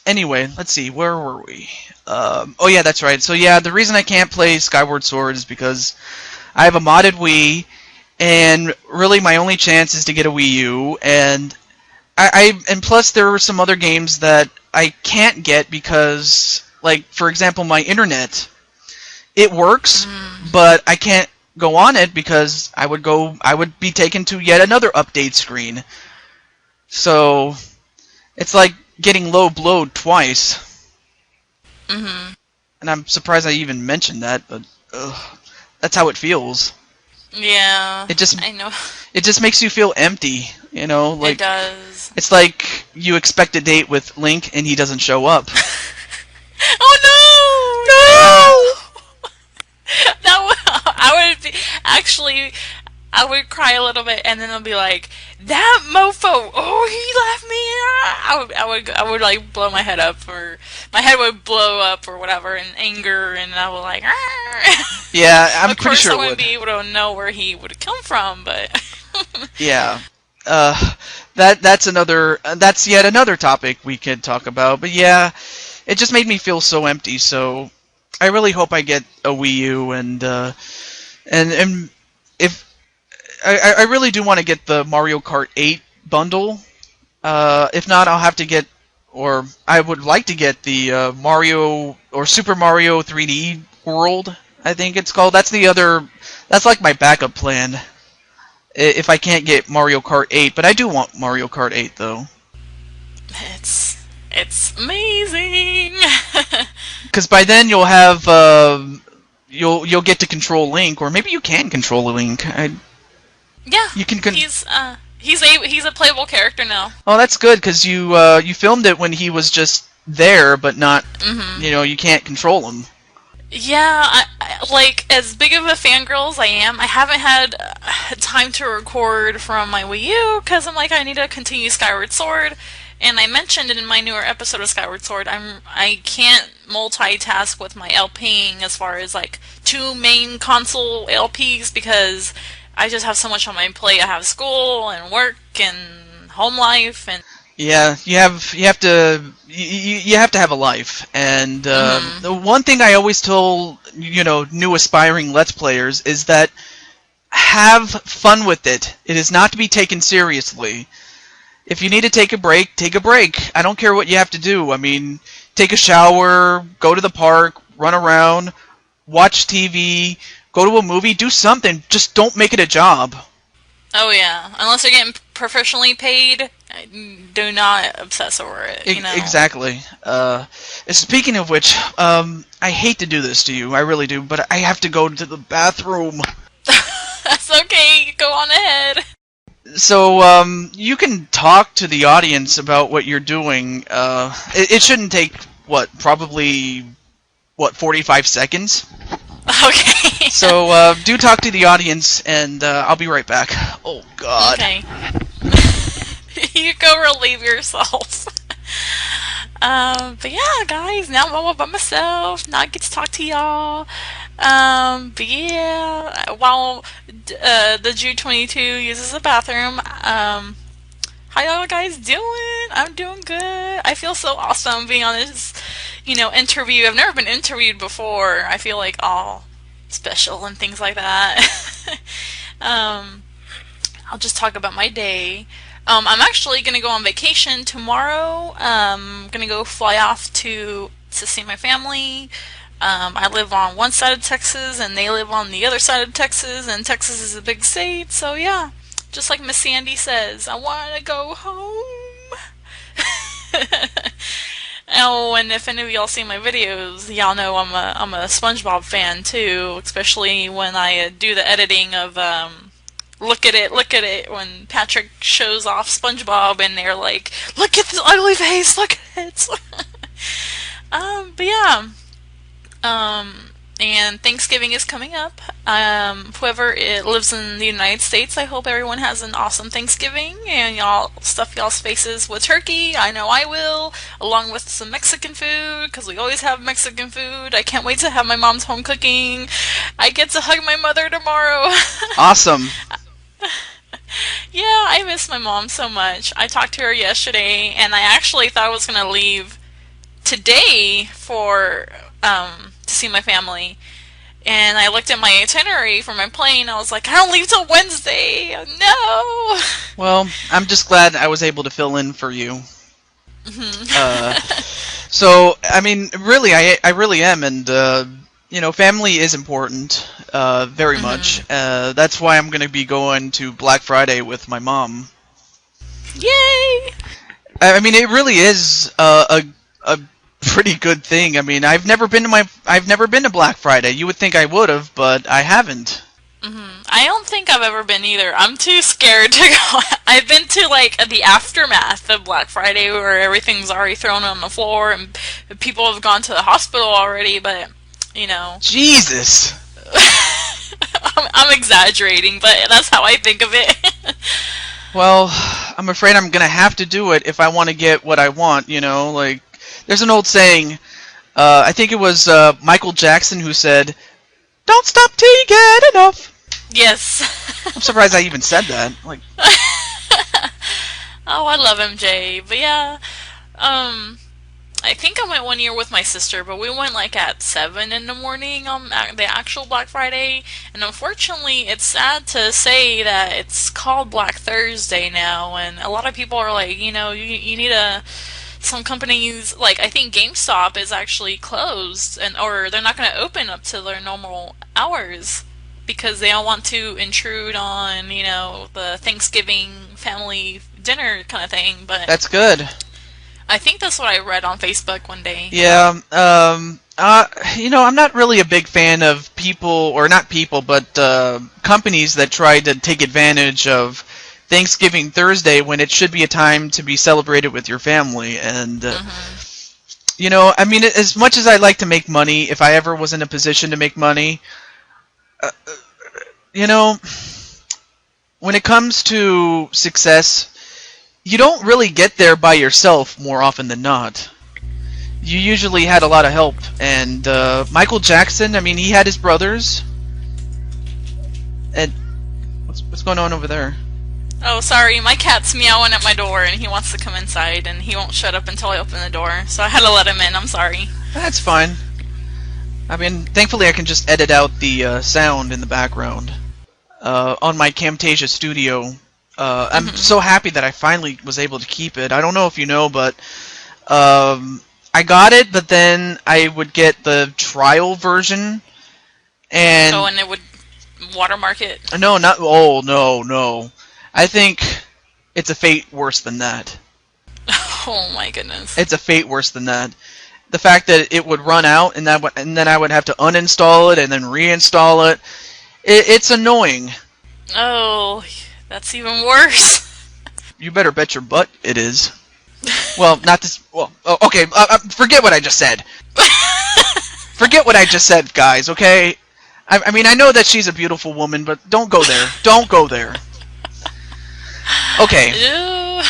anyway, let's see, where were we? Oh yeah, that's right. So yeah, the reason I can't play Skyward Sword is because I have a modded Wii, and really my only chance is to get a Wii U, and and plus there were some other games that I can't get because, like, for example, my internet, it works, but I can't go on it because I would be taken to yet another update screen. So it's like getting low blowed twice. Mm-hmm. And I'm surprised I even mentioned that, but that's how it feels. Yeah, I know. It just makes you feel empty, you know? Like, it does. It's like you expect a date with Link and he doesn't show up. Oh no! No! I would be actually. I would cry a little bit, and then I'll be like, "That mofo! Oh, he left me!" I would like blow my head up, or my head would blow up, or whatever, in anger, and I would like. Argh! Yeah, I'm pretty sure it would. Of course, I wouldn't be able to know where he would come from, but. Yeah, that's yet another topic we could talk about. But yeah, it just made me feel so empty. So I really hope I get a Wii U, and if I really do want to get the Mario Kart 8 bundle. If not, I'll have to get, or I would like to get the Mario or Super Mario 3D World, I think it's called. That's like my backup plan if I can't get Mario Kart 8, but I do want Mario Kart 8 though. It's amazing. Because by then you'll have you'll get to control Link, or maybe you can control Link. Yeah, you can. He's a playable character now. Oh, that's good, because you filmed it when he was just there, but not. Mm-hmm. You know, you can't control him. Yeah, I like, as big of a fangirl as I am, I haven't had time to record from my Wii U because I'm like, I need to continue Skyward Sword. And I mentioned in my newer episode of Skyward Sword, I can't multitask with my LPing as far as like 2 main console LPs because I just have so much on my plate. I have school and work and home life, and yeah, you have to have a life. And the one thing I always tell new aspiring Let's Players is that have fun with it. It is not to be taken seriously. If you need to take a break, take a break. I don't care what you have to do. I mean, take a shower, go to the park, run around, watch TV. Go to a movie, do something. Just don't make it a job. Oh yeah, unless you're getting professionally paid, do not obsess over it. Exactly. Speaking of which, I hate to do this to you, I really do, but I have to go to the bathroom. That's okay. Go on ahead. So you can talk to the audience about what you're doing. It shouldn't take probably 45 seconds. Okay. So, do talk to the audience, and I'll be right back. Oh, God. Okay. You go relieve yourself. But yeah, guys, now I'm all by myself. Now I get to talk to y'all. But yeah, while the TehJew22 uses the bathroom, how y'all guys doing? I'm doing good. I feel so awesome being on this, interview. I've never been interviewed before. I feel like all special and things like that. I'll just talk about my day. I'm actually going to go on vacation tomorrow. I'm going to go fly off to see my family. I live on one side of Texas, and they live on the other side of Texas, and Texas is a big state, so yeah. Just like Miss Sandy says, I want to go home. Oh, and if any of y'all see my videos, y'all know I'm a SpongeBob fan too, especially when I do the editing of look at it when Patrick shows off SpongeBob and they're like, look at this ugly face, look at it. But yeah. And Thanksgiving is coming up. Whoever lives in the United States, I hope everyone has an awesome Thanksgiving, and y'all stuff y'all's faces with turkey. I know I will, along with some Mexican food, because we always have Mexican food. I can't wait to have my mom's home cooking. I get to hug my mother tomorrow. Awesome. Yeah, I miss my mom so much. I talked to her yesterday, and I actually thought I was going to leave today for to see my family. And I looked at my itinerary for my plane. I was like, I don't leave till Wednesday. No. Well, I'm just glad I was able to fill in for you. Mm-hmm. So, I mean, really, I really am, and family is important, very much. That's why I'm going to be going to Black Friday with my mom. Yay! I mean, it really is a pretty good thing. I mean, I've never been to Black Friday. You would think I would have, but I haven't. I don't think I've ever been either. I'm too scared to go. I've been to like the aftermath of Black Friday where everything's already thrown on the floor and people have gone to the hospital already, but Jesus. I'm exaggerating, but that's how I think of it. Well, I'm afraid I'm going to have to do it if I want to get what I want, like there's an old saying, I think it was Michael Jackson who said, "Don't stop till you get enough." Yes. I'm surprised I even said that. Like, oh, I love MJ. But yeah, I think I went one year with my sister, but we went like at 7 in the morning on the actual Black Friday. And unfortunately, it's sad to say that it's called Black Thursday now, and a lot of people are like, you need a. Some companies, like I think GameStop, is actually closed, or they're not going to open up to their normal hours because they don't want to intrude on, the Thanksgiving family dinner kind of thing. But that's good. I think that's what I read on Facebook one day. Yeah. I'm not really a big fan of companies that try to take advantage of Thanksgiving Thursday when it should be a time to be celebrated with your family. And, I mean, as much as I like to make money, if I ever was in a position to make money, when it comes to success, you don't really get there by yourself more often than not. You usually had a lot of help. And Michael Jackson, I mean, he had his brothers. And what's going on over there? Oh, sorry, my cat's meowing at my door and he wants to come inside and he won't shut up until I open the door, so I had to let him in. I'm sorry. That's fine. I mean, thankfully I can just edit out the sound in the background on my Camtasia Studio. I'm so happy that I finally was able to keep it. I don't know if you know, but I got it, but then I would get the trial version. And it would watermark it? No, not... Oh, no. I think it's a fate worse than that. Oh my goodness. It's a fate worse than that. The fact that it would run out and then I would have to uninstall it and then reinstall it. It's annoying. Oh, that's even worse. You better bet your butt it is. Well, not this... Well, okay, forget what I just said. Forget what I just said, guys, okay? I mean, I know that she's a beautiful woman, but don't go there. Don't go there. Okay. No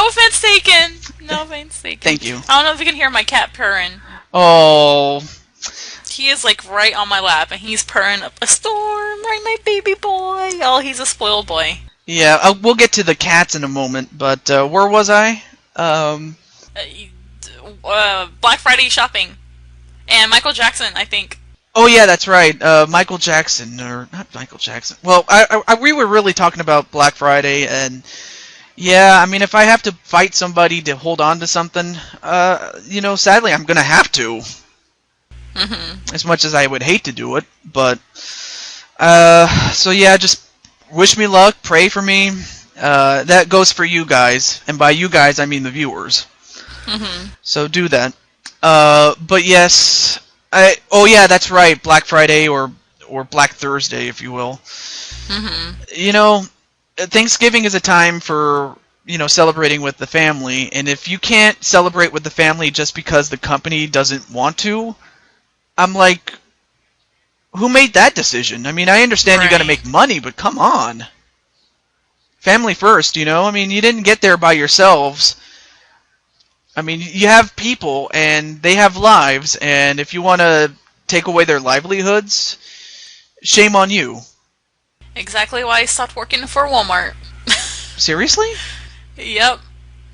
offense taken. No offense taken. Thank you. I don't know if you can hear my cat purring. Oh. He is like right on my lap, and he's purring up a storm. Right, my baby boy. Oh, he's a spoiled boy. Yeah, we'll get to the cats in a moment, but where was I? Black Friday shopping. And Michael Jackson, I think. Oh yeah, that's right. Michael Jackson, or not Michael Jackson. Well, we were really talking about Black Friday, and yeah, I mean, if I have to fight somebody to hold on to something, sadly, I'm gonna have to. As much as I would hate to do it, but so yeah, just wish me luck, pray for me. That goes for you guys, and by you guys, I mean the viewers. So do that. But yes. Oh yeah, that's right. Black Friday or Black Thursday, if you will. Thanksgiving is a time for celebrating with the family, and if you can't celebrate with the family just because the company doesn't want to, I'm like, who made that decision? I mean, I understand you got to make money, but come on, family first. I mean, you didn't get there by yourselves. I mean, you have people, and they have lives, and if you want to take away their livelihoods, shame on you. Exactly why I stopped working for Walmart. Seriously? Yep.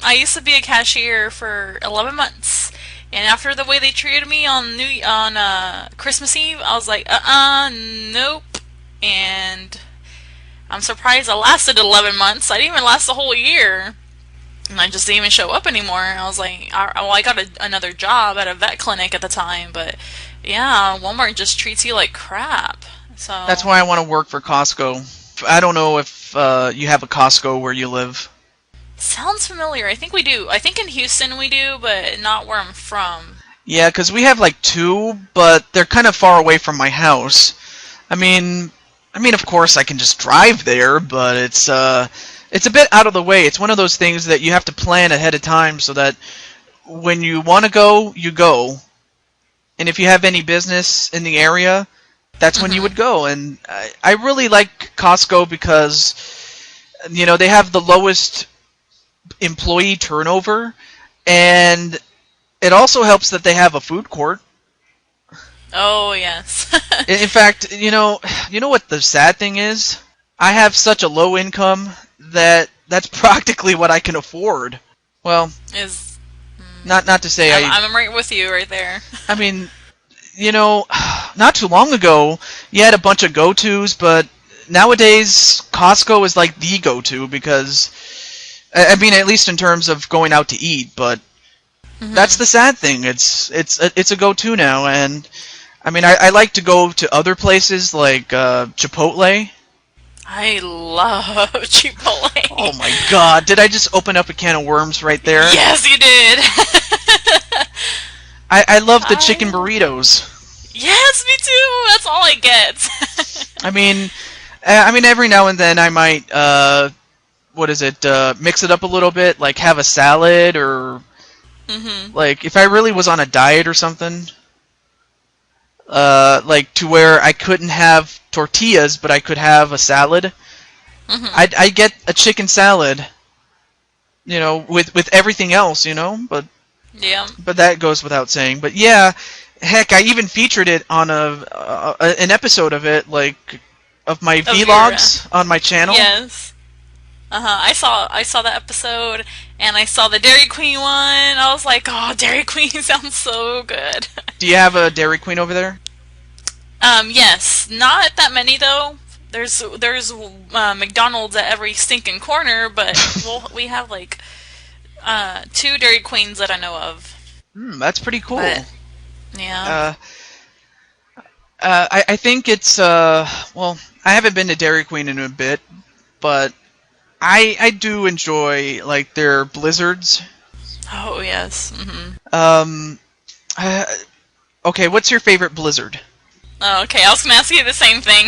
I used to be a cashier for 11 months, And after the way they treated me on Christmas Eve, I was like, nope. And I'm surprised I lasted 11 months. I didn't even last the whole year. And I just didn't even show up anymore. I was like, I got another job at a vet clinic at the time, but yeah, Walmart just treats you like crap. So That's why I want to work for Costco. I don't know if you have a Costco where you live. sounds familiar. I think we do. I think in Houston we do, but not where I'm from. Yeah, because we have like 2, but they're kind of far away from my house. I mean, of course I can just drive there, but it's a bit out of the way. It's one of those things that you have to plan ahead of time so that when you want to go, you go. And if you have any business in the area, that's when you would go. And I really like Costco because, they have the lowest employee turnover, and it also helps that they have a food court. Oh, yes. In fact, you know what the sad thing is? I have such a low income that that's practically what I can afford. Well, not to say I'm right with you right there. I mean, not too long ago, you had a bunch of go-tos, but nowadays Costco is like the go-to because, I mean, at least in terms of going out to eat. But that's the sad thing. It's a go-to now, and I mean, I like to go to other places like Chipotle. I love Chipotle. Oh my God! Did I just open up a can of worms right there? Yes, you did. I love the chicken burritos. Yes, me too. That's all I get. I mean, every now and then I might, mix it up a little bit, like have a salad or, like if I really was on a diet or something, like to where I couldn't have tortillas, but I could have a salad. I'd get a chicken salad, with everything else, but. Yeah. But that goes without saying. But yeah, heck, I even featured it on an episode of it, like of my vlogs on my channel. Yes. I saw that episode, and I saw the Dairy Queen one. I was like, oh, Dairy Queen sounds so good. Do you have a Dairy Queen over there? Yes, not that many though. There's McDonald's at every stinking corner, but we have like 2 Dairy Queens that I know of. That's pretty cool. But, yeah. I think it's well, I haven't been to Dairy Queen in a bit, but I do enjoy like their blizzards. Oh yes. Okay, what's your favorite blizzard? Oh, okay, I was gonna ask you the same thing.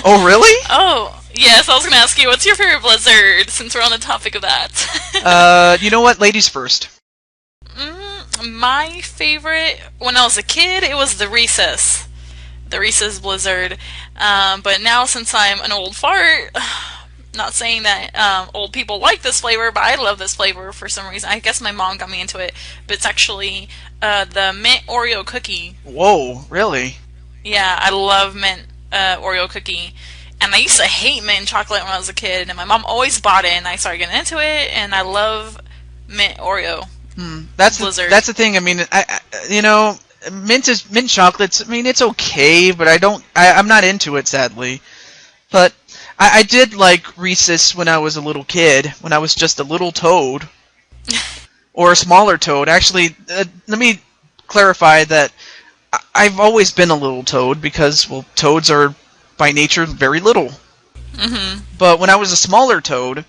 Oh really? Oh yes, I was gonna ask you, what's your favorite blizzard? Since we're on the topic of that. You know what? Ladies first. My favorite, when I was a kid, it was the Reese's Blizzard. But now, since I'm an old fart, not saying that old people like this flavor, but I love this flavor for some reason. I guess my mom got me into it, but it's actually the mint Oreo cookie. Whoa, really? Yeah, I love mint Oreo cookie. And I used to hate mint chocolate when I was a kid, and my mom always bought it, and I started getting into it, and I love mint Oreo. That's Blizzard. That's the thing. I mean, mint chocolates. I mean, it's okay, but I'm not into it, sadly. But I did like Reese's when I was a little kid, when I was just a little toad, or a smaller toad. Actually, let me clarify that I've always been a little toad because, well, toads are by nature very little. But when I was a smaller toad,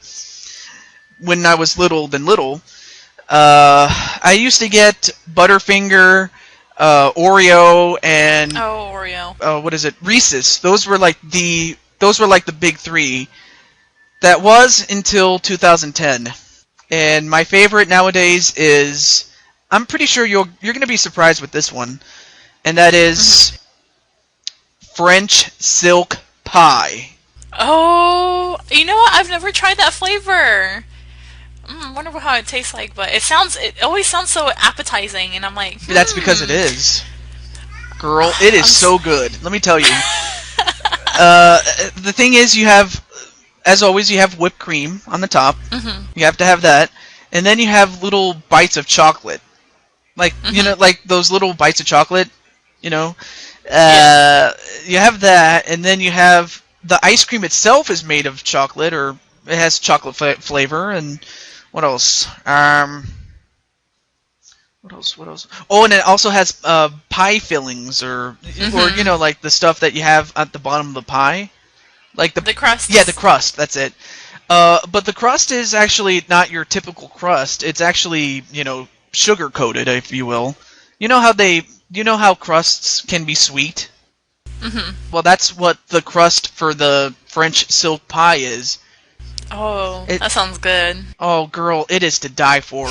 when I was little, I used to get Butterfinger, Oreo, and Oreo. What is it? Reese's. Those were like the big 3. That was until 2010. And my favorite nowadays is, I'm pretty sure you're going to be surprised with this one, and that is French silk pie. Oh, you know what? I've never tried that flavor. I wonder how it tastes like, but it always sounds so appetizing, and I'm like, That's because it is. Girl, it is so good. Let me tell you. The thing is, as always, you have whipped cream on the top. You have to have that. And then you have little bites of chocolate. like like those little bites of chocolate. You know, Yeah. you have that, and then you have the ice cream itself is made of chocolate, or it has chocolate flavor, and what else? What else? What else? Oh, and it also has pie fillings, or like the stuff that you have at the bottom of the pie, like The crust. yeah, the crust. That's it. But the crust is actually not your typical crust. It's actually sugar coated, if you will. You know how crusts can be sweet. Well, that's what the crust for the French silk pie is. Oh, that sounds good. Oh, girl, it is to die for.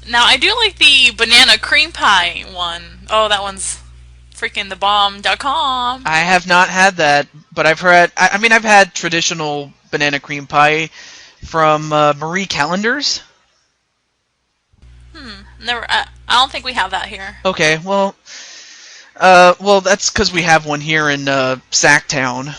Now, I do like the banana cream pie one. Oh, that one's freaking the bomb.com. I have not had that, but I've heard. I mean, I've had traditional banana cream pie from Marie Callender's. Never. I don't think we have that here. Okay, well, that's because we have one here in Sacktown.